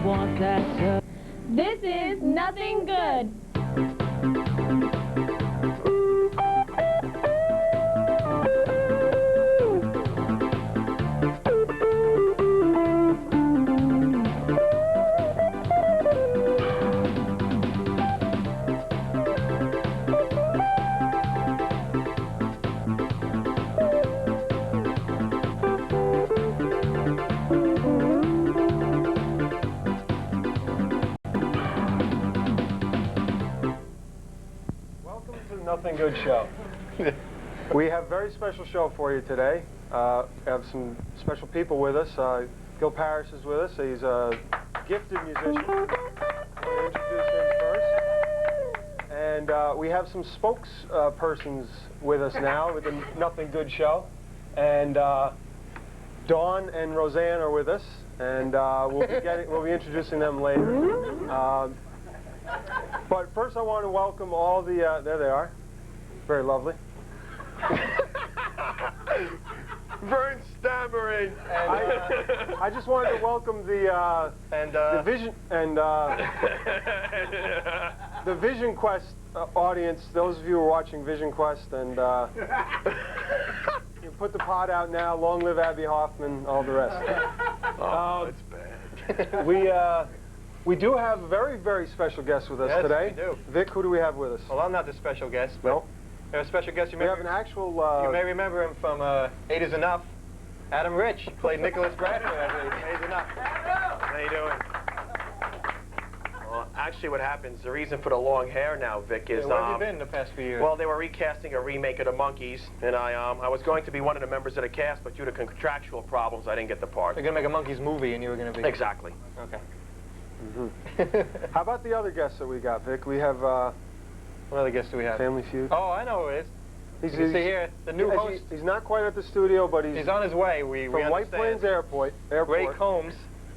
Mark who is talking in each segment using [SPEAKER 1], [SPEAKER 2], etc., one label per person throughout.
[SPEAKER 1] want that.
[SPEAKER 2] This is Nothing Good.
[SPEAKER 3] Nothing Good show. We have a very special show for you today. We have some special people with us. Gil Parrish is with us. He's a gifted musician. I'm going to introduce him first. And we have some spokespersons with us now with the Nothing Good show. And Dawn and Roseanne are with us. And we'll be introducing them later. But first I want to welcome all the, there they are. Very lovely.
[SPEAKER 4] Vern stammering.
[SPEAKER 3] And, I just wanted to welcome the Vision and the Vision Quest audience. Those of you who are watching Vision Quest, and you put the pot out now. Long live Abby Hoffman, all the rest.
[SPEAKER 4] Oh, that's bad.
[SPEAKER 3] We do have a very, very special guest with us today.
[SPEAKER 5] Yes, we do.
[SPEAKER 3] Vic, who do we have with us?
[SPEAKER 5] Well, I'm not the special guest, but
[SPEAKER 3] No.
[SPEAKER 5] we have a special guest.
[SPEAKER 3] We have an actual...
[SPEAKER 5] you may remember him from Eight Is Enough. Adam Rich played Nicholas Bradford in Eight Is Enough. How you doing?
[SPEAKER 4] Well, actually what happens, the reason for the long hair now, Vic, is...
[SPEAKER 5] Where have you been the past few years?
[SPEAKER 4] Well, they were recasting a remake of The Monkees, and I was going to be one of the members of the cast, but due to contractual problems, I didn't get the part.
[SPEAKER 5] They're going to make a Monkees movie, and you were going to be...
[SPEAKER 4] Exactly.
[SPEAKER 5] Okay.
[SPEAKER 3] How about the other guests that we got, Vic? We have
[SPEAKER 5] What other guests do we have?
[SPEAKER 3] Family Feud.
[SPEAKER 5] Oh, I know who it is.
[SPEAKER 3] He's,
[SPEAKER 5] You can see here, the new host.
[SPEAKER 3] He's not quite at the studio, but he's
[SPEAKER 5] He's on his way. We
[SPEAKER 3] from White
[SPEAKER 5] understand.
[SPEAKER 3] Plains Airport.
[SPEAKER 5] Ray Combs,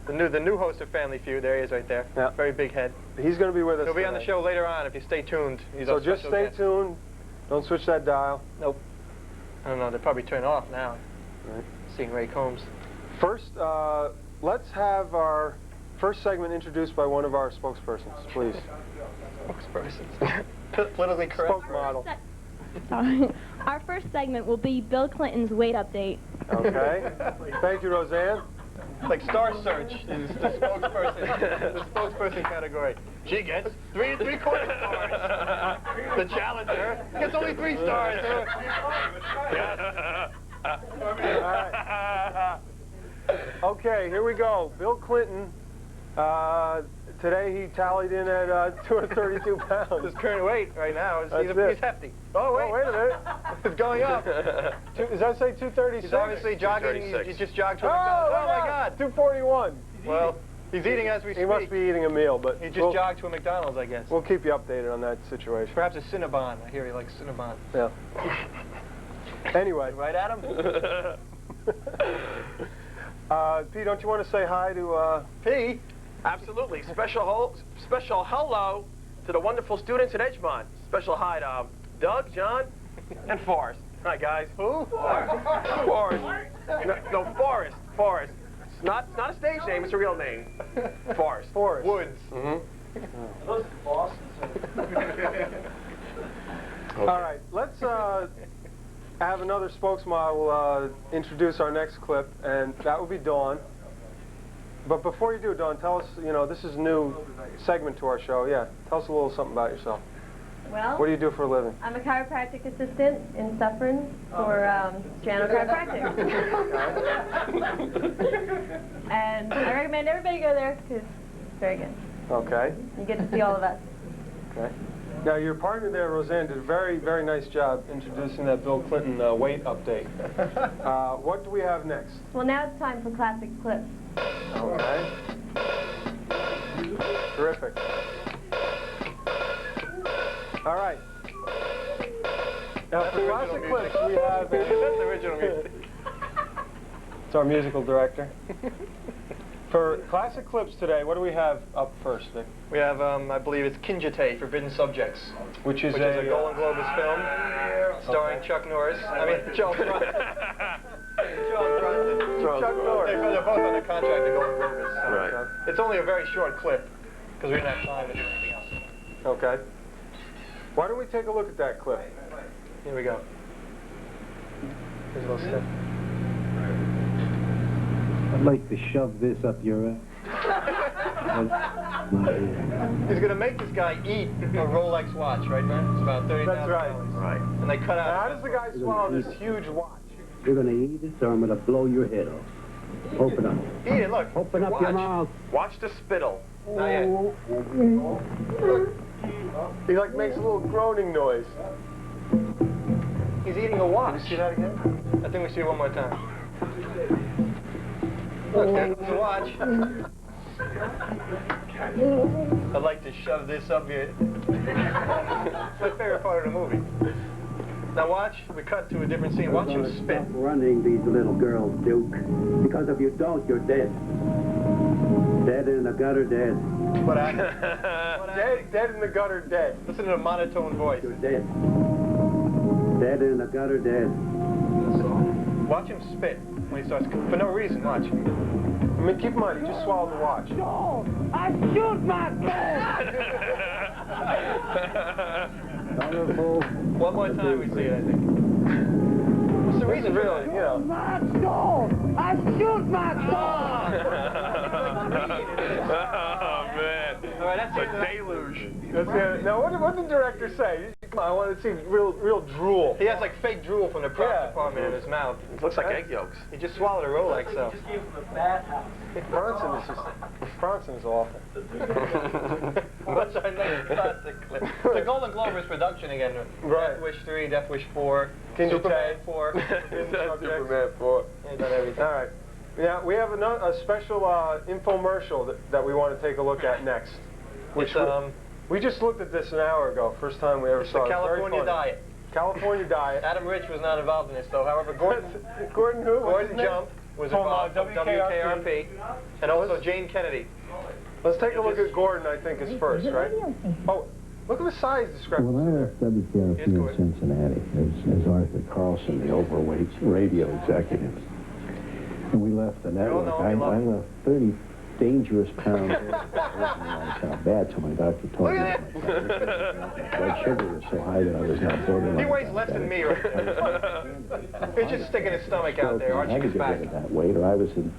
[SPEAKER 5] the new host of Family Feud. There he is right there.
[SPEAKER 3] Yeah.
[SPEAKER 5] Very big head.
[SPEAKER 3] He's going to be with us
[SPEAKER 5] He'll be on the
[SPEAKER 3] today.
[SPEAKER 5] show later on if you stay tuned. He's
[SPEAKER 3] So
[SPEAKER 5] our
[SPEAKER 3] just
[SPEAKER 5] special
[SPEAKER 3] stay
[SPEAKER 5] guest.
[SPEAKER 3] tuned. Don't switch that dial.
[SPEAKER 5] Nope. I don't know. They probably turn off now.
[SPEAKER 3] Right.
[SPEAKER 5] Seeing Ray Combs.
[SPEAKER 3] First, let's have our first segment introduced by one of our spokespersons, please.
[SPEAKER 5] Spokespersons. Politically correct.
[SPEAKER 3] Spokesmodel.
[SPEAKER 2] Sorry. Our first segment will be Bill Clinton's weight update.
[SPEAKER 3] Okay. Thank you, Roseanne.
[SPEAKER 5] Like Star Search is the spokesperson. The spokesperson category. She gets 3 3/4 stars. The challenger gets only 3 stars. Yes.
[SPEAKER 3] All right. Okay, here we go. Bill Clinton. Today he tallied in at 232 pounds.
[SPEAKER 5] His current weight right now is
[SPEAKER 3] That's
[SPEAKER 5] he's hefty. Oh wait,
[SPEAKER 3] Oh, wait a minute.
[SPEAKER 5] it's going up.
[SPEAKER 3] Does that say 236?
[SPEAKER 5] He's obviously jogging. He
[SPEAKER 4] 236.
[SPEAKER 5] just jogged to
[SPEAKER 3] Oh,
[SPEAKER 5] a McDonald's. Oh
[SPEAKER 3] look
[SPEAKER 5] my
[SPEAKER 3] out.
[SPEAKER 5] God.
[SPEAKER 3] 241.
[SPEAKER 5] Well, he's eating as we
[SPEAKER 3] He
[SPEAKER 5] speak.
[SPEAKER 3] must be eating a meal, but
[SPEAKER 5] He just jogged to a McDonald's, I guess.
[SPEAKER 3] we'll keep you updated on that situation.
[SPEAKER 5] Perhaps a Cinnabon. I hear he likes Cinnabon.
[SPEAKER 3] Yeah. Anyway,
[SPEAKER 5] Right, Adam?
[SPEAKER 3] Pete, don't you want to say hi to
[SPEAKER 5] P.
[SPEAKER 4] Absolutely. Special hello to the wonderful students at Edgemont. Special hi to Doug, John, and Forrest. All right, guys.
[SPEAKER 5] Who?
[SPEAKER 4] Forrest. No, Forrest. Forrest. It's not a stage name. It's a real name. Forrest.
[SPEAKER 3] Forrest?
[SPEAKER 5] Woods.
[SPEAKER 3] All right, let's have another spokesmodel introduce our next clip, and that will be Dawn. But before you do, Dawn, tell us, this is a new segment to our show. Yeah, tell us a little something about yourself.
[SPEAKER 6] Well,
[SPEAKER 3] What do you do for a living?
[SPEAKER 6] I'm a chiropractic assistant in Suffern for Strano Chiropractic. And I recommend everybody go there because it's very good.
[SPEAKER 3] Okay.
[SPEAKER 6] You get to see all of us.
[SPEAKER 3] Okay. Now, your partner there, Roseanne, did a very, very nice job introducing that Bill Clinton weight update. What do we have next?
[SPEAKER 6] Well, now it's time for classic clips.
[SPEAKER 3] Okay. Terrific. All right. Now, for classic clips, we have...
[SPEAKER 5] That's original music.
[SPEAKER 3] It's our musical director. For classic clips today, what do we have up first, Vic?
[SPEAKER 5] We have, I believe it's Kinjite, Forbidden Subjects,
[SPEAKER 3] Which is
[SPEAKER 5] a Golden Globus film starring Chuck Norris. I mean, Charles Bronson. Charles Bronson.
[SPEAKER 3] Chuck Norris.
[SPEAKER 5] They're both under contract to Golden Globers. So
[SPEAKER 4] Right.
[SPEAKER 5] It's only a very short clip because we didn't have time to do anything else.
[SPEAKER 3] Okay. Why don't we take a look at that clip?
[SPEAKER 5] Here we go. Here's a little snip.
[SPEAKER 1] I'd like to shove this up your ass.
[SPEAKER 5] He's going to make this guy eat a Rolex watch, right, man? It's about $30,000.
[SPEAKER 3] That's right.
[SPEAKER 4] Right.
[SPEAKER 5] And they cut
[SPEAKER 3] Now,
[SPEAKER 5] out.
[SPEAKER 3] how does the guy swallow this huge watch?
[SPEAKER 1] You're gonna eat it, or I'm gonna blow your head off. Open up.
[SPEAKER 5] Eat it, look.
[SPEAKER 1] Open up your mouth.
[SPEAKER 4] Watch the spittle.
[SPEAKER 5] Not yet.
[SPEAKER 3] He like makes a little groaning noise.
[SPEAKER 5] He's eating a watch. See that again? I think we see it one more time. Look, there's the watch. I'd like to shove this up here. It's my favorite part of the movie. Now watch, we cut to a different scene. Watch him spit.
[SPEAKER 1] Stop running these little girls, Duke. Because if you don't, you're dead. Dead in the gutter, dead.
[SPEAKER 5] What happened?
[SPEAKER 3] Dead in the gutter, dead.
[SPEAKER 5] Listen to the monotone voice.
[SPEAKER 1] You're dead. Dead in the gutter, dead.
[SPEAKER 5] Watch him spit when he starts, for no reason, watch.
[SPEAKER 3] I mean, keep in mind, he just swallowed the watch.
[SPEAKER 1] Colorful.
[SPEAKER 5] One more time we see it, I think. What's the reason, really? You know.
[SPEAKER 4] Oh, man.
[SPEAKER 5] All right, that's
[SPEAKER 4] It's a
[SPEAKER 5] it.
[SPEAKER 4] deluge.
[SPEAKER 3] That's it. Now, what did the director say? Come on, I want to see real drool.
[SPEAKER 5] He has like fake drool from the props
[SPEAKER 3] Yeah.
[SPEAKER 5] department in his mouth.
[SPEAKER 4] It looks like egg yolks.
[SPEAKER 5] He just swallowed a Rolex, so.
[SPEAKER 3] Bronson is awful.
[SPEAKER 5] What's our next classic clip? The Golden Globers production again.
[SPEAKER 3] Right.
[SPEAKER 5] Death Wish 3, Death Wish 4,
[SPEAKER 3] Can you
[SPEAKER 5] Superman
[SPEAKER 3] tag?
[SPEAKER 5] 4.
[SPEAKER 3] Superman 4.
[SPEAKER 5] Yeah, done everything.
[SPEAKER 3] All right. Now, we have a special infomercial that we want to take a look at next.
[SPEAKER 5] Which,
[SPEAKER 3] We just looked at this an hour ago. First time we ever
[SPEAKER 5] it's
[SPEAKER 3] saw
[SPEAKER 5] the
[SPEAKER 3] it. Very
[SPEAKER 5] California
[SPEAKER 3] funny.
[SPEAKER 5] diet.
[SPEAKER 3] California Diet.
[SPEAKER 5] Adam Rich was not involved in this, though. However, Gordon
[SPEAKER 3] Gordon who? What's his
[SPEAKER 5] Gordon
[SPEAKER 3] name?
[SPEAKER 5] Jump was
[SPEAKER 3] From,
[SPEAKER 5] involved from
[SPEAKER 3] WKRP.
[SPEAKER 5] WKRP, and also Jane Kennedy.
[SPEAKER 3] Let's take a look at Gordon, I think, is first, right? Oh, look at the size discrepancy
[SPEAKER 1] When I
[SPEAKER 3] there.
[SPEAKER 1] left WKRP
[SPEAKER 5] Here's
[SPEAKER 1] in
[SPEAKER 5] Gordon.
[SPEAKER 1] Cincinnati as Arthur Carlson, the overweight radio executive, and we left the network,
[SPEAKER 5] know
[SPEAKER 1] I
[SPEAKER 5] we love
[SPEAKER 1] left 30 dangerous pounds. How bad till my doctor told me that my blood sugar was so high that I was not borderline.
[SPEAKER 5] He weighs less than me, right? He's just sticking his stomach out there,
[SPEAKER 1] I
[SPEAKER 5] arching
[SPEAKER 1] had to
[SPEAKER 5] his
[SPEAKER 1] get
[SPEAKER 5] back.
[SPEAKER 1] rid of that weight, or I was in.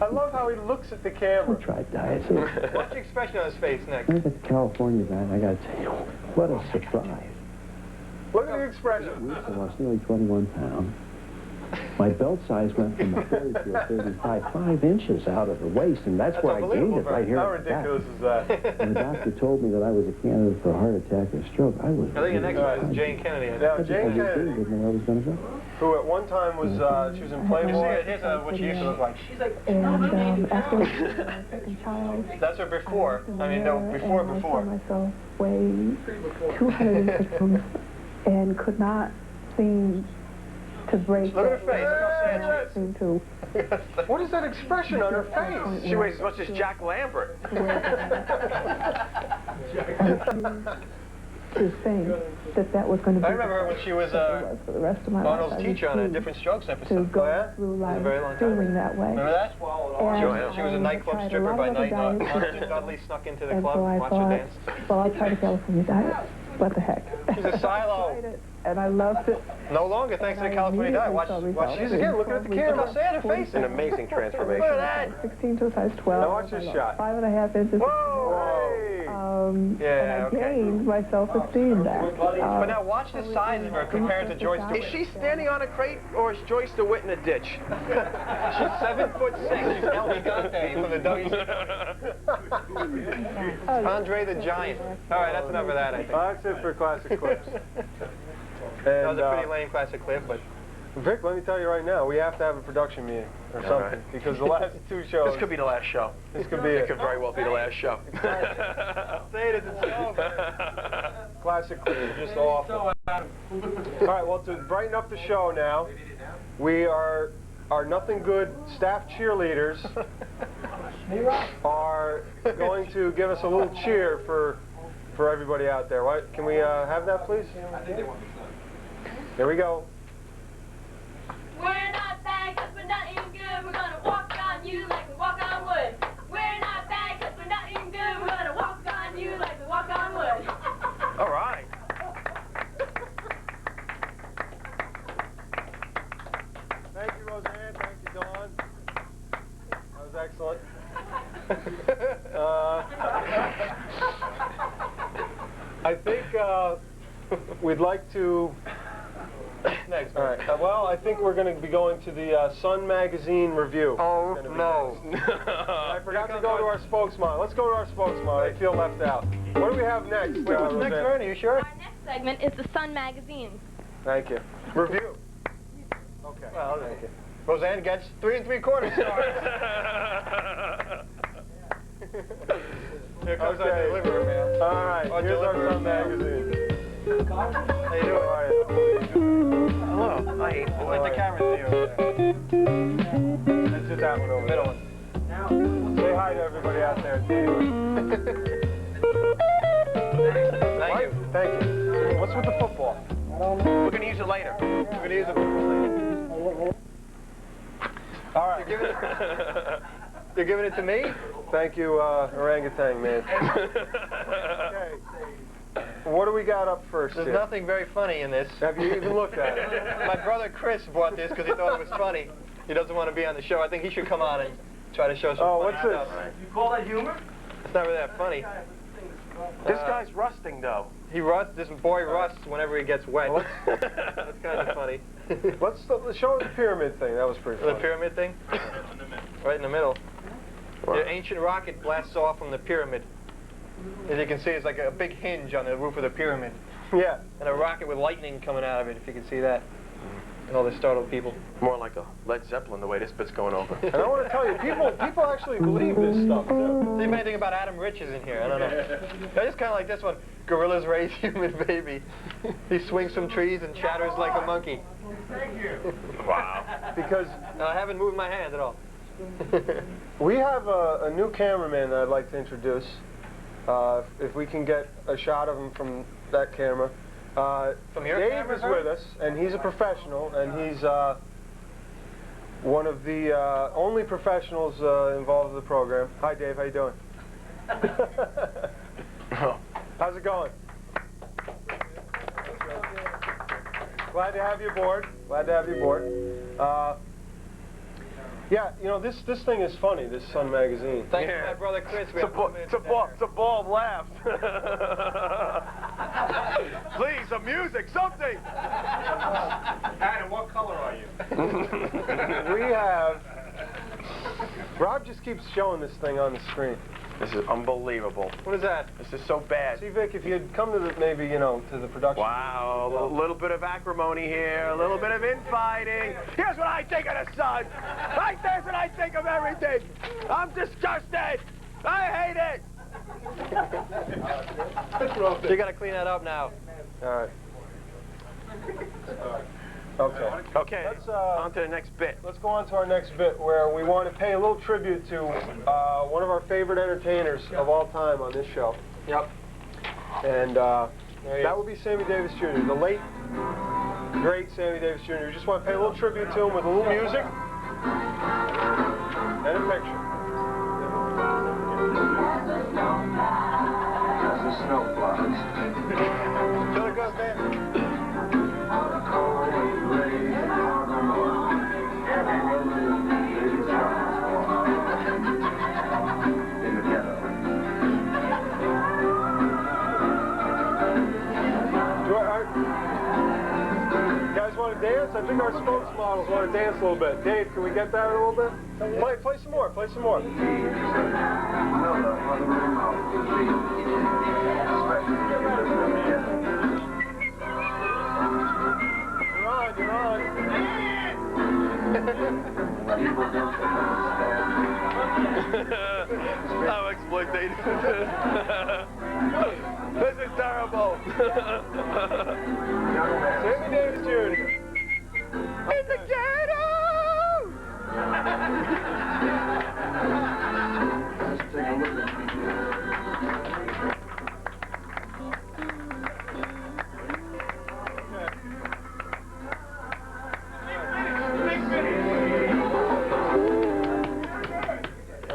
[SPEAKER 3] I love how he looks at the
[SPEAKER 1] I
[SPEAKER 3] camera.
[SPEAKER 1] tried diets.
[SPEAKER 5] What's the expression on his face next?
[SPEAKER 1] I got the California diet. I got to tell you, what a surprise.
[SPEAKER 3] Look at the expression.
[SPEAKER 1] I lost nearly 21 pounds. My belt size went from a 30 to a 35, 5 inches out of the waist, and that's where I gained it, right here.
[SPEAKER 3] How
[SPEAKER 1] at the back.
[SPEAKER 3] ridiculous is that?
[SPEAKER 1] When the doctor told me that I was a candidate for a heart attack or stroke, I was.
[SPEAKER 5] I think the next one is Jane Kennedy.
[SPEAKER 3] Now,
[SPEAKER 1] I
[SPEAKER 3] Jane
[SPEAKER 1] just
[SPEAKER 3] Kennedy,
[SPEAKER 1] didn't know where I was going to go.
[SPEAKER 3] who at one time was, she was in
[SPEAKER 5] You see
[SPEAKER 3] Playboy.
[SPEAKER 5] it? Here's what she used to look like.
[SPEAKER 7] And after my second child,
[SPEAKER 5] That's her before. I mean, no, before.
[SPEAKER 7] I saw myself weigh 206 pounds and could not seem to break.
[SPEAKER 5] Look at her face. Look how sad she is.
[SPEAKER 7] Seem to
[SPEAKER 3] What is that expression on her face?
[SPEAKER 4] She weighs as much as Jack Lambert.
[SPEAKER 7] to think that was going to be.
[SPEAKER 5] I remember her when she was
[SPEAKER 7] for the rest of my life.
[SPEAKER 5] Arnold's
[SPEAKER 7] I
[SPEAKER 5] teacher on a
[SPEAKER 7] refused
[SPEAKER 5] Different Strokes
[SPEAKER 7] to
[SPEAKER 5] episode.
[SPEAKER 7] go
[SPEAKER 3] Oh, yeah?
[SPEAKER 7] through
[SPEAKER 5] It was a very long
[SPEAKER 7] life
[SPEAKER 5] time.
[SPEAKER 7] feeling that way.
[SPEAKER 5] Remember that?
[SPEAKER 7] And
[SPEAKER 5] She was a
[SPEAKER 7] I
[SPEAKER 5] nightclub
[SPEAKER 7] tried a
[SPEAKER 5] stripper
[SPEAKER 7] lot
[SPEAKER 5] by
[SPEAKER 7] of other
[SPEAKER 5] night.
[SPEAKER 7] diets.
[SPEAKER 5] Martin Dudley snuck into the
[SPEAKER 7] And
[SPEAKER 5] club
[SPEAKER 7] so
[SPEAKER 5] and
[SPEAKER 7] I
[SPEAKER 5] watched her
[SPEAKER 7] thought,
[SPEAKER 5] dance.
[SPEAKER 7] well, I'll try the California diet. What the heck?
[SPEAKER 5] She's a silo.
[SPEAKER 7] And I loved it.
[SPEAKER 5] No longer, thanks to the
[SPEAKER 7] And I
[SPEAKER 5] California diet. Watch,
[SPEAKER 7] immediately
[SPEAKER 5] watch.
[SPEAKER 7] saw
[SPEAKER 5] She's
[SPEAKER 7] results.
[SPEAKER 5] again looking at the camera. Look how sad her face is.
[SPEAKER 4] An amazing transformation.
[SPEAKER 5] Look at that.
[SPEAKER 7] 16 to a size 12.
[SPEAKER 3] Now watch this shot.
[SPEAKER 7] 5.5 inches.
[SPEAKER 3] Whoa!
[SPEAKER 5] Yeah,
[SPEAKER 7] and I
[SPEAKER 5] okay.
[SPEAKER 7] gained my self-esteem back.
[SPEAKER 5] But now watch the size of her compared to Joyce
[SPEAKER 4] Is
[SPEAKER 5] DeWitt.
[SPEAKER 4] she standing on a crate, or is Joyce DeWitt in a ditch?
[SPEAKER 5] She's 7'6". She's El Gigante from the W. Andre the Giant. All right, that's enough of that, I think.
[SPEAKER 3] That's it for classic clips.
[SPEAKER 5] That was
[SPEAKER 3] And,
[SPEAKER 5] a pretty lame classic clip, but
[SPEAKER 3] Vic, let me tell you right now, we have to have a production meeting or something
[SPEAKER 4] right.
[SPEAKER 3] because the last two shows.
[SPEAKER 4] This could be the last show.
[SPEAKER 3] This could be
[SPEAKER 4] It
[SPEAKER 3] it.
[SPEAKER 4] could very well be the last show.
[SPEAKER 5] say it as it's over.
[SPEAKER 3] Classic clips, just awful. All right, well, to brighten up the show now, we are our nothing good staff cheerleaders are going to give us a little cheer for everybody out there. What? Can we have that, please? Here we go.
[SPEAKER 2] We're not bad, 'cause we're not even good. We're gonna
[SPEAKER 3] was excellent. I think we'd like to...
[SPEAKER 5] Next.
[SPEAKER 3] All right. Well, I think we're going to be going to the Sun Magazine review.
[SPEAKER 5] Oh,
[SPEAKER 3] Gonna be
[SPEAKER 5] no.
[SPEAKER 3] next. I forgot to go to our spokesman. Let's go to our spokesman. I feel left out. What do we have next?
[SPEAKER 5] Wait, what's next,
[SPEAKER 3] Roseanne?
[SPEAKER 5] Ernie? You sure?
[SPEAKER 2] Our next segment is the Sun Magazine.
[SPEAKER 3] Thank you. Review. Okay.
[SPEAKER 5] Well,
[SPEAKER 3] Thank you.
[SPEAKER 5] Roseanne gets 3 3/4 stars. Here comes our
[SPEAKER 3] Okay.
[SPEAKER 5] deliverer, man.
[SPEAKER 3] All right.
[SPEAKER 5] Our
[SPEAKER 3] Here's our
[SPEAKER 5] deliverer.
[SPEAKER 3] Sun Magazine.
[SPEAKER 5] How you doing?
[SPEAKER 3] How are you?
[SPEAKER 5] Hello. Hi. Point the camera to you over there.
[SPEAKER 3] Let's hit that one over
[SPEAKER 5] Middle
[SPEAKER 3] there.
[SPEAKER 5] one.
[SPEAKER 3] Say hi to everybody out there.
[SPEAKER 5] Thank
[SPEAKER 3] What?
[SPEAKER 5] you.
[SPEAKER 3] Thank you. What's with the football?
[SPEAKER 4] We're going to use it later.
[SPEAKER 5] We're going to use it.
[SPEAKER 3] All right.
[SPEAKER 5] You're giving it to me?
[SPEAKER 3] Thank you, orangutan man. Okay. What do we got up first
[SPEAKER 5] There's
[SPEAKER 3] here?
[SPEAKER 5] nothing very funny in this.
[SPEAKER 3] Have you even looked at it?
[SPEAKER 5] My brother Chris bought this because he thought it was funny. He doesn't want to be on the show. I think he should come on and try to show some
[SPEAKER 3] Oh,
[SPEAKER 5] funny
[SPEAKER 3] what's this?
[SPEAKER 5] stuff.
[SPEAKER 4] You call that humor?
[SPEAKER 5] It's not really that funny.
[SPEAKER 4] This guy's rusting, though.
[SPEAKER 5] This boy rusts whenever he gets wet. That's kind of funny.
[SPEAKER 3] Let's show the pyramid thing. That was pretty
[SPEAKER 5] The
[SPEAKER 3] funny.
[SPEAKER 5] pyramid thing? Right in the middle. The ancient rocket blasts off from the pyramid. As you can see, it's like a big hinge on the roof of the pyramid.
[SPEAKER 3] Yeah.
[SPEAKER 5] And a rocket with lightning coming out of it, if you can see that. And all the startled people.
[SPEAKER 4] More like a Led Zeppelin, the way this bit's going over.
[SPEAKER 3] And I want to tell you, people actually believe this stuff, too.
[SPEAKER 5] See if anything about Adam Rich is in here. I don't know. I just kind of like this one. Gorillas raise human baby. He swings from trees and chatters like a monkey.
[SPEAKER 4] Wow.
[SPEAKER 3] Because
[SPEAKER 5] And I haven't moved my hand at all.
[SPEAKER 3] we have a new cameraman that I'd like to introduce. If we can get a shot of him from that camera.
[SPEAKER 5] From your
[SPEAKER 3] Dave
[SPEAKER 5] camera,
[SPEAKER 3] is
[SPEAKER 5] sir?
[SPEAKER 3] with us, and he's a professional, and he's one of the only professionals involved in the program. Hi, Dave. How you doing? How's it going? Glad to have you aboard. Glad to have you aboard. Yeah, you know, this thing is funny, this Sun Magazine.
[SPEAKER 5] Thanks to my brother Chris. We have 2 minutes to
[SPEAKER 4] It's a bald laugh. Please, some music, something.
[SPEAKER 5] Adam, what color are you?
[SPEAKER 3] We have... Rob just keeps showing this thing on the screen.
[SPEAKER 4] This is unbelievable.
[SPEAKER 5] What is that?
[SPEAKER 4] This is so bad.
[SPEAKER 3] See, Vic, if you had come to the, maybe, you know, to the production...
[SPEAKER 4] Wow, a little bit of acrimony here, a little bit of infighting. Here's what I think of the Sun. Here's what I think of everything. I'm disgusted. I hate it.
[SPEAKER 5] You got to clean that up now.
[SPEAKER 3] All right. Okay.
[SPEAKER 4] Okay,
[SPEAKER 3] Let's,
[SPEAKER 4] on to the next bit.
[SPEAKER 3] Let's go on to our next bit, where we want to pay a little tribute to one of our favorite entertainers of all time on this show.
[SPEAKER 5] Yep.
[SPEAKER 3] And that would be Sammy Davis Jr., the late, great Sammy Davis Jr. We just want to pay a little tribute to him with a little music and a picture.
[SPEAKER 5] Till it goes down.
[SPEAKER 3] Dance? I think our spokesmodels want to dance a little bit. Dave, can we get that a little bit? Play some more. Play some more. You're on.
[SPEAKER 4] How exploitative. This is terrible.
[SPEAKER 3] Sammy Davis Jr.
[SPEAKER 4] In the ghetto!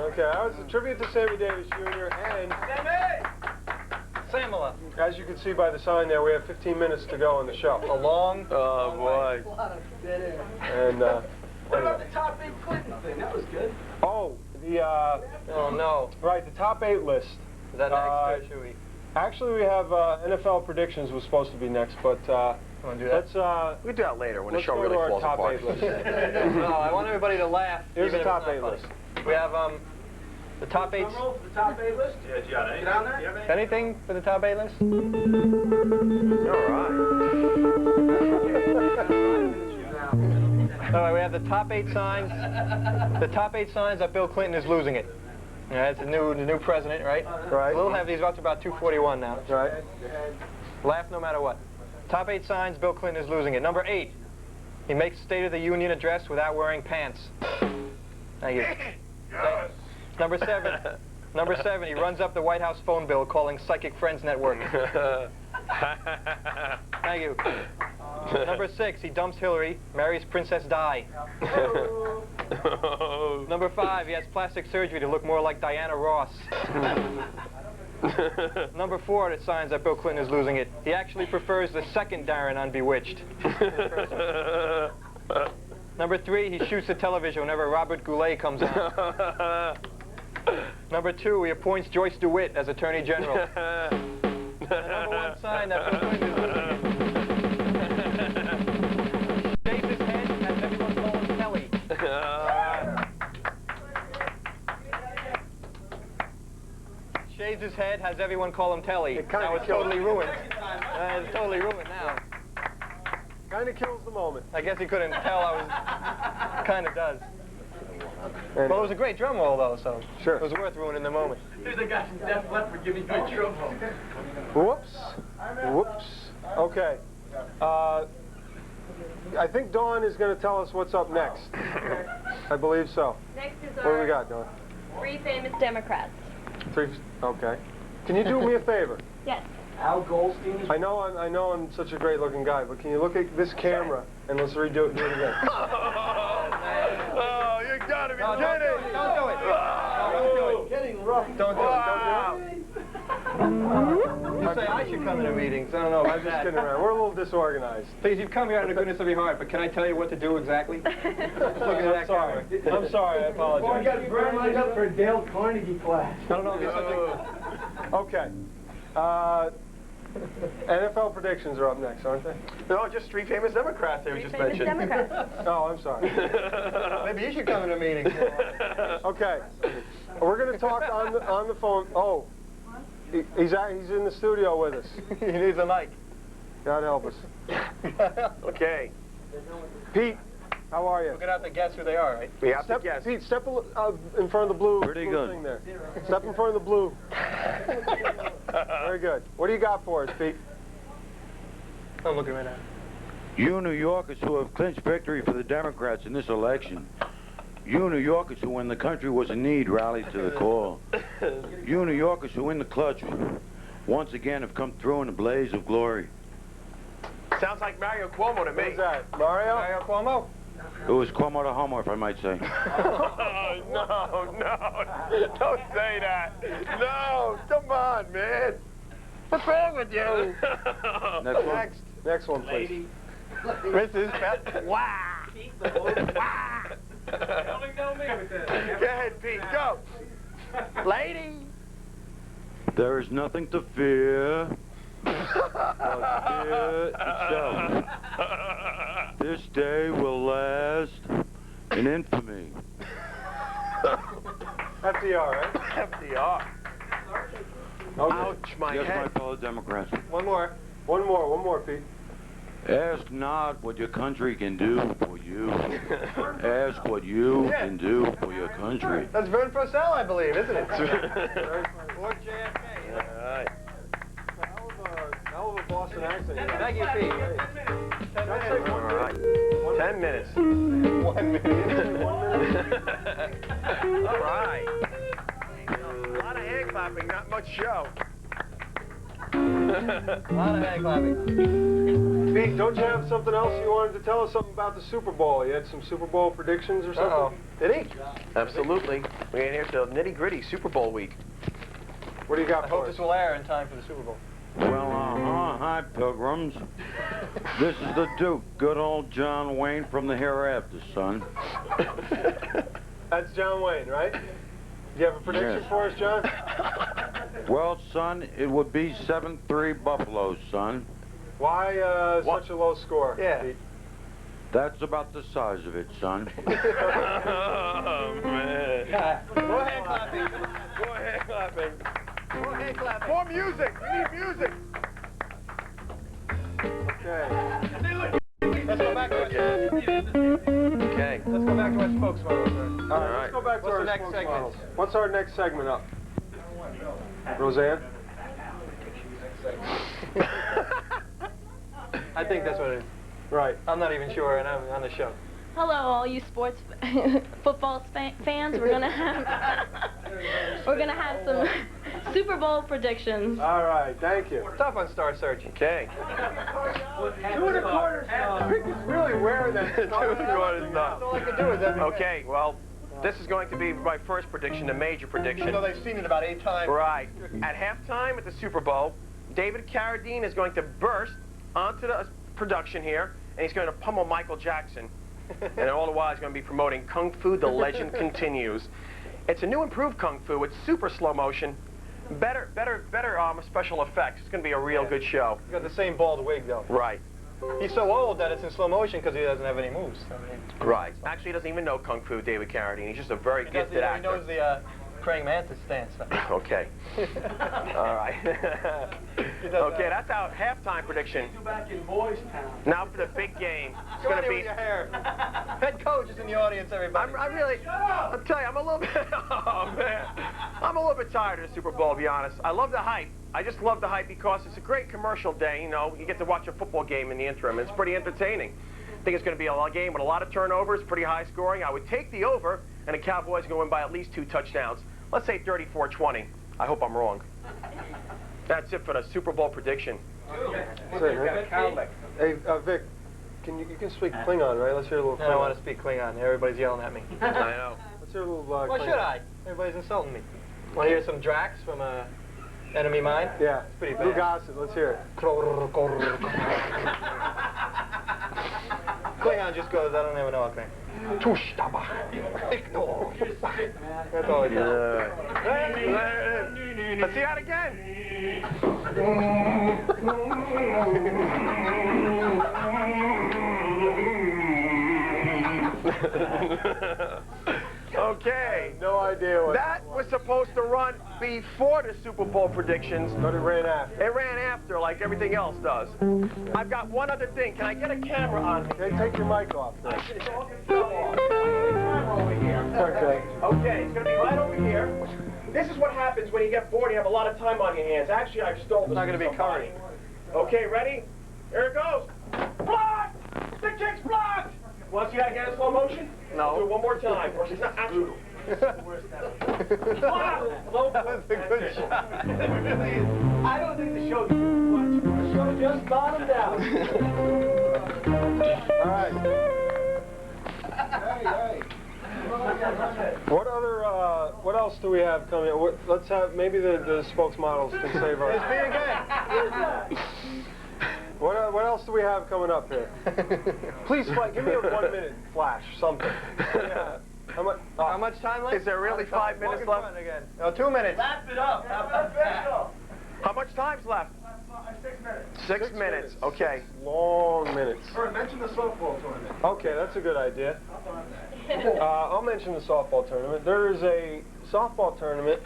[SPEAKER 3] Okay, that was a tribute to Sammy Davis Jr. and
[SPEAKER 5] Samala.
[SPEAKER 3] as you can see by the sign there, we have 15 minutes to go on the show.
[SPEAKER 5] A long.
[SPEAKER 4] Oh, boy.
[SPEAKER 3] And
[SPEAKER 8] What about the Todd Big Clinton thing? That was good.
[SPEAKER 3] oh, The,
[SPEAKER 4] Oh, no.
[SPEAKER 3] right, the top 8 list.
[SPEAKER 4] Is that next, or should we?
[SPEAKER 3] Actually, we have NFL predictions was supposed to be next, but
[SPEAKER 4] Want to do that?
[SPEAKER 3] let's
[SPEAKER 4] We can do that later when the
[SPEAKER 3] let's
[SPEAKER 4] show
[SPEAKER 3] go
[SPEAKER 4] really
[SPEAKER 3] to our
[SPEAKER 4] falls
[SPEAKER 3] top
[SPEAKER 4] apart.
[SPEAKER 3] 8 list.
[SPEAKER 4] No, I want everybody to laugh.
[SPEAKER 3] Here's
[SPEAKER 4] even
[SPEAKER 3] the
[SPEAKER 4] if
[SPEAKER 3] top
[SPEAKER 4] it's
[SPEAKER 3] 8
[SPEAKER 4] not
[SPEAKER 3] list.
[SPEAKER 4] funny. We have the top 8.
[SPEAKER 5] The top 8 list? Yeah, you got it. Get on there? You have any?
[SPEAKER 4] Anything for the top 8 list?
[SPEAKER 3] All
[SPEAKER 4] All right, we have the top 8 signs. The top 8 signs that Bill Clinton is losing it. Yeah, it's the new president, right?
[SPEAKER 3] Right.
[SPEAKER 4] A little heavy. He's up to about 241 now.
[SPEAKER 3] Right.
[SPEAKER 4] Laugh no matter what. Top 8 signs Bill Clinton is losing it. Number 8, he makes State of the Union address without wearing pants. Thank you.
[SPEAKER 5] Yes.
[SPEAKER 4] Number 7. Number 7, he runs up the White House phone bill calling Psychic Friends Network. Thank you. Number 6, he dumps Hillary, marries Princess Di. Number 5, he has plastic surgery to look more like Diana Ross. Number 4, the signs that Bill Clinton is losing it. He actually prefers the second Darren on Bewitched. Number 3, he shoots the television whenever Robert Goulet comes on. Number 2, he appoints Joyce DeWitt as Attorney General. The number 1 sign that Bill Clinton is losing it. Shaves his head as everyone calls him Kelly. Shaves his head, has everyone call him Telly. Now it's totally ruined. It's totally ruined now.
[SPEAKER 3] Kind of kills the moment.
[SPEAKER 4] I guess he couldn't tell I was... Kind of does. Well, it was a great drum roll, though, so
[SPEAKER 3] Sure.
[SPEAKER 4] it was worth ruining the moment.
[SPEAKER 5] There's a guy from Def Leppard giving you a drum roll.
[SPEAKER 3] Whoops. Whoops. Okay. I think Dawn is going to tell us what's up next. I believe so.
[SPEAKER 6] Next is
[SPEAKER 3] What do we
[SPEAKER 6] our
[SPEAKER 3] got, Dawn?
[SPEAKER 6] 3 famous Democrats.
[SPEAKER 3] 3. Okay. Can you do me a favor?
[SPEAKER 2] Yes.
[SPEAKER 5] Al Goldstein is...
[SPEAKER 3] I know I'm such a great-looking guy, but can you look at this camera and let's do it again?
[SPEAKER 4] Oh, you gotta be kidding! Don't do it!
[SPEAKER 5] Getting rough.
[SPEAKER 4] Don't do it! You say I should come to the meetings. I don't know
[SPEAKER 3] I'm
[SPEAKER 4] about
[SPEAKER 3] just
[SPEAKER 4] that.
[SPEAKER 3] kidding around. We're a little disorganized.
[SPEAKER 4] Please, you've come here out of the goodness of your heart, but can I tell you what to do exactly? Look at that
[SPEAKER 3] Sorry.
[SPEAKER 4] camera.
[SPEAKER 3] I'm sorry. I apologize.
[SPEAKER 5] got Brian lined up for a Dale Carnegie class.
[SPEAKER 4] I don't know if you're such a...
[SPEAKER 3] Okay. NFL predictions are up next, aren't they?
[SPEAKER 4] No, just 3 famous Democrats they were
[SPEAKER 6] 3
[SPEAKER 4] just
[SPEAKER 6] famous
[SPEAKER 4] mentioned.
[SPEAKER 6] Democrats.
[SPEAKER 3] Oh, I'm sorry.
[SPEAKER 4] Maybe you should come to the meeting.
[SPEAKER 3] Okay. We're going to talk on the phone. Oh, he's in the studio with us.
[SPEAKER 4] He needs a mic.
[SPEAKER 3] God help us.
[SPEAKER 4] Okay.
[SPEAKER 3] Pete, how are you?
[SPEAKER 4] We're gonna have to guess who they are, right?
[SPEAKER 5] We have
[SPEAKER 3] Step, Pete, step in front of the blue,
[SPEAKER 1] Pretty
[SPEAKER 3] blue
[SPEAKER 1] good.
[SPEAKER 3] thing there. Step in front of the blue. Very good. What do you got for us, Pete?
[SPEAKER 4] I'm looking right now.
[SPEAKER 8] You New Yorkers who have clinched victory for the Democrats in this election. You New Yorkers who, when the country was in need, rallied to the call. You New Yorkers who, in the clutch, once again have come through in a blaze of glory.
[SPEAKER 4] Sounds like Mario Cuomo to me.
[SPEAKER 3] Who's that? Mario?
[SPEAKER 4] Mario Cuomo?
[SPEAKER 8] It was Cuomo to Homo, if I might say.
[SPEAKER 4] Oh, no. Don't say that. No, come on, man. What's wrong with you?
[SPEAKER 8] Next one.
[SPEAKER 3] Next one, please.
[SPEAKER 4] Mrs. Beth. Wow.
[SPEAKER 5] Only know me with that.
[SPEAKER 4] Go ahead, Pete, go. Lady.
[SPEAKER 8] There is nothing to fear. But fear itself. This day will last in infamy.
[SPEAKER 3] FDR, right?
[SPEAKER 4] FDR. Ouch, my
[SPEAKER 8] Yes, my
[SPEAKER 4] head.
[SPEAKER 8] fellow Democrats.
[SPEAKER 3] One more, Pete.
[SPEAKER 8] Ask not what your country can do for you. Ask what you can do for your country.
[SPEAKER 4] That's Vern Purcell, I believe, isn't it? Or JFK.
[SPEAKER 3] All right. Hell of a Boston accent.
[SPEAKER 4] Thank you, Pete. 10 minutes.
[SPEAKER 3] All right.
[SPEAKER 4] 10 minutes. 1 minute. All right. A lot of hand clapping, not much show. A lot of hand clapping.
[SPEAKER 3] Pete, don't you have something else you wanted to tell us something about the Super Bowl? You had some Super Bowl predictions or something?
[SPEAKER 4] Uh-oh.
[SPEAKER 3] Did he?
[SPEAKER 4] Absolutely. We're getting here to nitty-gritty Super Bowl week.
[SPEAKER 3] What do you got
[SPEAKER 4] I
[SPEAKER 3] for
[SPEAKER 4] hope
[SPEAKER 3] us?
[SPEAKER 4] this will air in time for the Super Bowl.
[SPEAKER 8] Well, hi, pilgrims. This is the Duke, good old John Wayne from the hereafter, son.
[SPEAKER 3] That's John Wayne, right? Do you have a prediction
[SPEAKER 8] Yes.
[SPEAKER 3] for us, John?
[SPEAKER 8] Well, son, it would be 7-3 Buffaloes, son.
[SPEAKER 3] Why such a low score?
[SPEAKER 5] Yeah.
[SPEAKER 3] Pete?
[SPEAKER 8] That's about the size of it, son.
[SPEAKER 4] Oh, man.
[SPEAKER 5] Go ahead, clapping.
[SPEAKER 4] Go ahead, clapping.
[SPEAKER 5] Go ahead, clapping.
[SPEAKER 4] More music. We need music.
[SPEAKER 3] Okay.
[SPEAKER 5] Let's go back to our
[SPEAKER 4] Okay.
[SPEAKER 5] Let's go back to our spokesmodels.
[SPEAKER 3] All right, let's go back to
[SPEAKER 5] What's
[SPEAKER 3] our
[SPEAKER 5] the next
[SPEAKER 3] spokes
[SPEAKER 5] segment?
[SPEAKER 3] models. What's our next segment up? Roseanne?
[SPEAKER 5] I think that's what it is.
[SPEAKER 3] Right.
[SPEAKER 5] I'm not even sure, and I'm on the show.
[SPEAKER 2] Hello, all you sports football fans. We're gonna have some Super Bowl predictions.
[SPEAKER 3] All right, thank you.
[SPEAKER 5] Tough on Star Search.
[SPEAKER 4] Okay.
[SPEAKER 3] 2.25 stars. Rick is really wearing that.
[SPEAKER 4] 2.25 stars.
[SPEAKER 5] That's all I can do is every
[SPEAKER 4] Okay, well, this is going to be my first prediction, a major prediction.
[SPEAKER 5] So they've seen it about 8 times.
[SPEAKER 4] Right. At halftime at the Super Bowl, David Carradine is going to burst onto the production here, and he's going to pummel Michael Jackson. And all the while he's going to be promoting Kung Fu, The Legend Continues. It's a new improved Kung Fu. It's super slow motion. Better special effects. It's going to be a real good show.
[SPEAKER 5] He's got the same bald wig, though.
[SPEAKER 4] Right.
[SPEAKER 5] He's so old that it's in slow motion because he doesn't have any moves.
[SPEAKER 4] Right. Actually, he doesn't even know Kung Fu, David Carradine. He's just a very gifted
[SPEAKER 5] He
[SPEAKER 4] actor.
[SPEAKER 5] knows the praying mantis stance.
[SPEAKER 4] Okay. All right. Okay, that's our halftime prediction. Now for the big game. It's
[SPEAKER 5] Go
[SPEAKER 4] going
[SPEAKER 5] on
[SPEAKER 4] to
[SPEAKER 5] here
[SPEAKER 4] be...
[SPEAKER 5] with your hair. Head coach is in the audience, everybody.
[SPEAKER 4] I'm telling you, I'm a little bit... Oh, man. I'm a little bit tired of the Super Bowl, to be honest. I love the hype. I just love the hype because it's a great commercial day, you know. You get to watch a football game in the interim. It's pretty entertaining. I think it's going to be a game with a lot of turnovers, pretty high scoring. I would take the over, and the Cowboys are going to win by at least 2 touchdowns. Let's say 34-20. I hope I'm wrong. That's it for the Super Bowl prediction.
[SPEAKER 3] Hey, Vic, you can speak Klingon, right? Let's hear a little Klingon.
[SPEAKER 5] I don't want to speak Klingon. Everybody's yelling at me.
[SPEAKER 4] I know.
[SPEAKER 3] Let's hear a little
[SPEAKER 5] Why
[SPEAKER 3] Klingon.
[SPEAKER 5] should I? Everybody's insulting me. Want to hear some Drax from Enemy Mine?
[SPEAKER 3] Yeah.
[SPEAKER 5] It's pretty
[SPEAKER 3] Blue
[SPEAKER 5] bad.
[SPEAKER 3] Gossip, let's hear it.
[SPEAKER 5] Klingon just goes, I don't even know what name. That's all it does.
[SPEAKER 4] Let's see that again. Okay.
[SPEAKER 3] No idea what
[SPEAKER 4] That was supposed to run before the Super Bowl predictions.
[SPEAKER 3] But it ran after.
[SPEAKER 4] It ran after, like everything else does. I've got one other thing. Can I get a camera on me?
[SPEAKER 3] Okay, take your mic off there.
[SPEAKER 4] Okay.
[SPEAKER 3] Okay.
[SPEAKER 4] It's going to be right over here. This is what happens when you get bored and you have a lot of time on your hands. Actually, I've stolen this.
[SPEAKER 5] It's not going to be
[SPEAKER 4] from somebody. Okay, ready? Here it goes. Blocked! The kick's blocked! Want to see that again in slow motion?
[SPEAKER 5] No.
[SPEAKER 4] Do it one more time. It's not actually.
[SPEAKER 5] That's a good shot.
[SPEAKER 4] I don't think the show's too much. The show just bottomed out.
[SPEAKER 3] All right. What else do we have coming up? Let's have, maybe the spokesmodels can save our...
[SPEAKER 5] It's me again.
[SPEAKER 3] What else do we have coming up here? Please, give me a 1-minute flash, something. Yeah.
[SPEAKER 5] How much time left?
[SPEAKER 4] Is there really 5 minutes
[SPEAKER 5] Walk in
[SPEAKER 4] left?
[SPEAKER 5] front again. No, 2 minutes.
[SPEAKER 4] Wrap it up. How much time's left? 6 minutes. 6 minutes. Okay.
[SPEAKER 3] Long minutes.
[SPEAKER 5] Mention the softball tournament.
[SPEAKER 3] Okay, that's a good idea. I'll mention the softball tournament. There is a softball tournament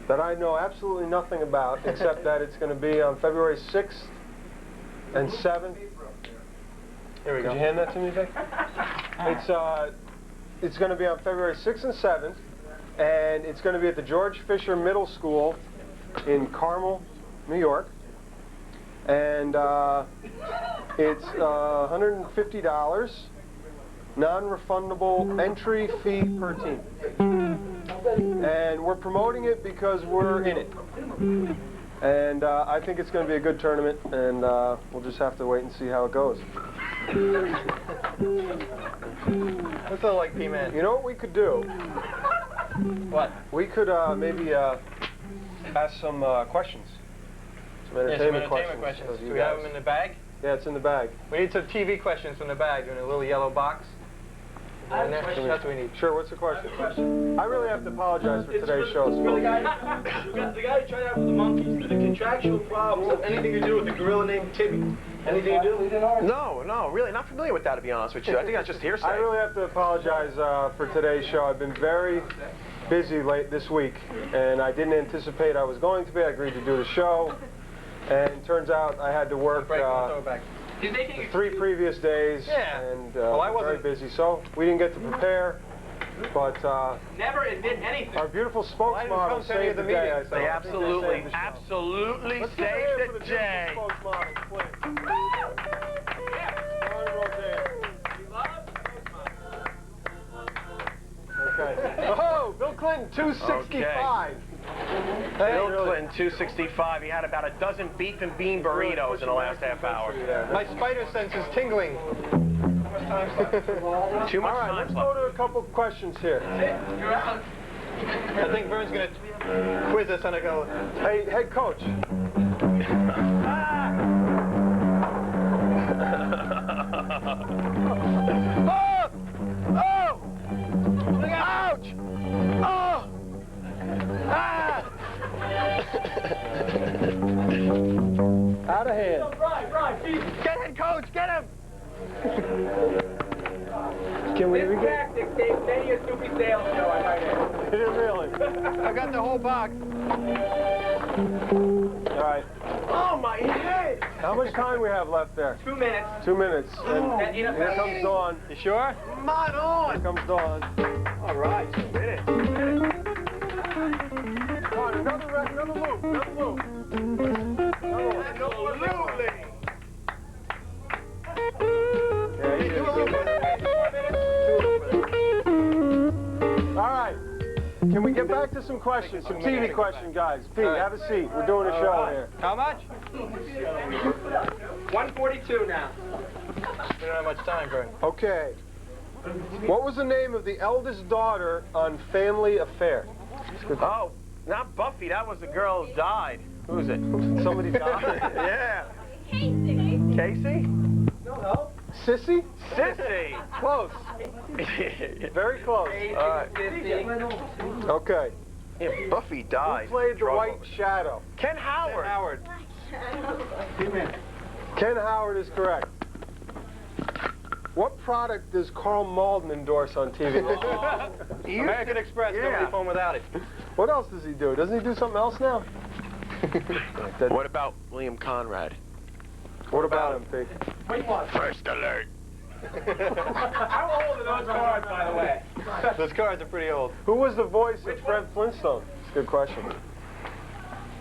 [SPEAKER 3] that I know absolutely nothing about, except that it's going to be on February 6th and 7th.
[SPEAKER 5] Here we go.
[SPEAKER 3] Could you hand that to me, Vic? It's going to be on February 6th and 7th, and it's going to be at the George Fisher Middle School in Carmel, New York. And it's $150, non-refundable entry fee per team. And we're promoting it because we're in it. And I think it's going to be a good tournament, and we'll just have to wait and see how it goes.
[SPEAKER 5] What's it like, P-Man?
[SPEAKER 3] You know what we could do?
[SPEAKER 5] What?
[SPEAKER 3] We could maybe ask some questions. Some entertainment questions. of
[SPEAKER 5] Do
[SPEAKER 3] you
[SPEAKER 5] we have
[SPEAKER 3] guys.
[SPEAKER 5] them in the bag?
[SPEAKER 3] Yeah, it's in the bag.
[SPEAKER 5] We need some TV questions from the bag in a little yellow box. That's what we need.
[SPEAKER 3] Sure, what's the question? I really have to apologize for today's show.
[SPEAKER 5] The guy who tried out with the monkeys, the contractual problems have anything to do with the gorilla named Timmy? Anything to do?
[SPEAKER 4] No, really not familiar with that, to be honest with you. I think that's just hearsay.
[SPEAKER 3] I really have to apologize for today's show. I've been very busy late this week, and I didn't anticipate I was going to be. I agreed to do the show, and turns out I had to work the 3 previous days, and very busy, so we didn't get to prepare. But
[SPEAKER 5] Never admit anything.
[SPEAKER 3] our beautiful spokesmodel saved the day. I
[SPEAKER 4] They absolutely saved the day.
[SPEAKER 3] Okay. Oh, Bill Clinton, 265.
[SPEAKER 4] Bill Clinton, 265. He had about a dozen beef and bean burritos in the last half hour.
[SPEAKER 5] My spider sense is tingling.
[SPEAKER 4] Too much
[SPEAKER 3] All right,
[SPEAKER 4] time
[SPEAKER 3] let's
[SPEAKER 4] left.
[SPEAKER 3] go to a couple questions here.
[SPEAKER 5] You're out. I think Vern's going to quiz us on a go.
[SPEAKER 3] Hey, head coach.
[SPEAKER 4] Ouch! Oh! Ah!
[SPEAKER 3] Out of hand.
[SPEAKER 4] Get him, coach! Get him!
[SPEAKER 3] Can we get?
[SPEAKER 5] Tactics saved many a Snoopy sales show, I might add.
[SPEAKER 3] Did it really?
[SPEAKER 5] I got the whole box.
[SPEAKER 3] All right.
[SPEAKER 4] Oh, my head!
[SPEAKER 3] How much time we have left there?
[SPEAKER 5] 2 minutes.
[SPEAKER 3] 2 minutes. And here comes Dawn.
[SPEAKER 5] You sure?
[SPEAKER 4] Come on!
[SPEAKER 3] Here comes Dawn.
[SPEAKER 4] All right, 2 minutes.
[SPEAKER 3] Come on, another loop.
[SPEAKER 4] Absolutely!
[SPEAKER 3] Yeah, you do. All right. Can we get back to some questions? Some TV questions, guys. Pete, have a seat. We're doing a show here.
[SPEAKER 5] How much? 142 now. We don't have much time, Vern.
[SPEAKER 3] Okay. What was the name of the eldest daughter on Family Affair?
[SPEAKER 4] Oh, not Buffy. That was the girl who died. Who's it?
[SPEAKER 3] Somebody died?
[SPEAKER 4] Yeah. Casey?
[SPEAKER 5] No.
[SPEAKER 3] Sissy?
[SPEAKER 4] Sissy!
[SPEAKER 3] Close. Very close.
[SPEAKER 4] All right.
[SPEAKER 3] Okay.
[SPEAKER 4] Yeah, Buffy died.
[SPEAKER 3] Who played the
[SPEAKER 4] Drug
[SPEAKER 3] White
[SPEAKER 4] over.
[SPEAKER 3] Shadow?
[SPEAKER 4] Ken Howard.
[SPEAKER 5] Howard.
[SPEAKER 3] Ken Howard is correct. What product does Carl Malden endorse on TV?
[SPEAKER 5] American Express.
[SPEAKER 4] Yeah.
[SPEAKER 5] Nobody phone without it.
[SPEAKER 3] What else does he do? Doesn't he do something else now?
[SPEAKER 4] What about William Conrad?
[SPEAKER 3] What about him, Pete?
[SPEAKER 4] First alert.
[SPEAKER 5] How old are those cards, by the way? Those cards are pretty old.
[SPEAKER 3] Who was the voice of Fred Flintstone? That's a good question.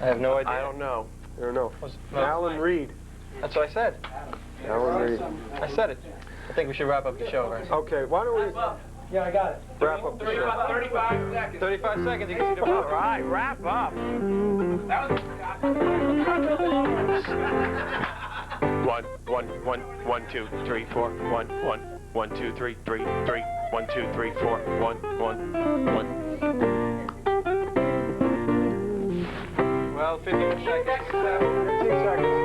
[SPEAKER 5] I have no idea.
[SPEAKER 4] I don't know.
[SPEAKER 3] I don't know. Alan Reed.
[SPEAKER 5] That's what I said.
[SPEAKER 3] Alan Reed.
[SPEAKER 5] I said it. I think we should wrap up the show, Vern.
[SPEAKER 3] Okay, why don't we
[SPEAKER 5] Yeah, I got it.
[SPEAKER 3] wrap up the show?
[SPEAKER 5] 35 seconds. 35 seconds, you can see the
[SPEAKER 4] All
[SPEAKER 5] book.
[SPEAKER 4] right, wrap up. One, 2, 3, 4. 1, 2, 3, 3, 3. 1, 2, 3, 4. 1.
[SPEAKER 5] Well, 15 seconds.
[SPEAKER 3] 15 seconds.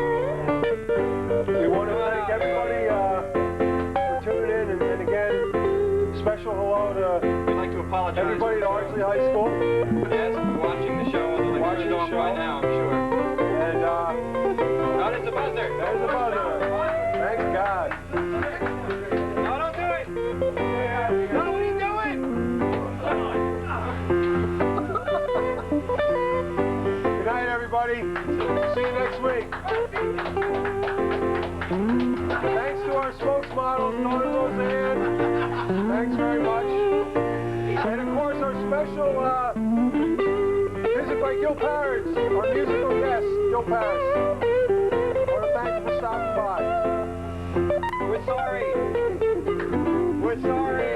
[SPEAKER 3] We want to thank everybody for tuning in, and again, special hello to
[SPEAKER 5] We'd like to apologize.
[SPEAKER 3] everybody at Ardsley High School.
[SPEAKER 5] Yes, watching the show, although they're
[SPEAKER 3] Watching
[SPEAKER 5] turned
[SPEAKER 3] the
[SPEAKER 5] off
[SPEAKER 3] show.
[SPEAKER 5] right now, I'm sure.
[SPEAKER 3] And
[SPEAKER 5] Oh, there's the buzzer.
[SPEAKER 3] there's the buzzer. Thank God.
[SPEAKER 5] No, don't do it. No, what are you doing?
[SPEAKER 3] Good night, everybody. See you next week. Thanks to our spokesmodel, Dawn and Roseanne. Thanks very much. And of course, our special visit by Gil Paris, our musical guest, Gil Paris. I want to thank you for stopping by.
[SPEAKER 5] We're sorry. We're sorry.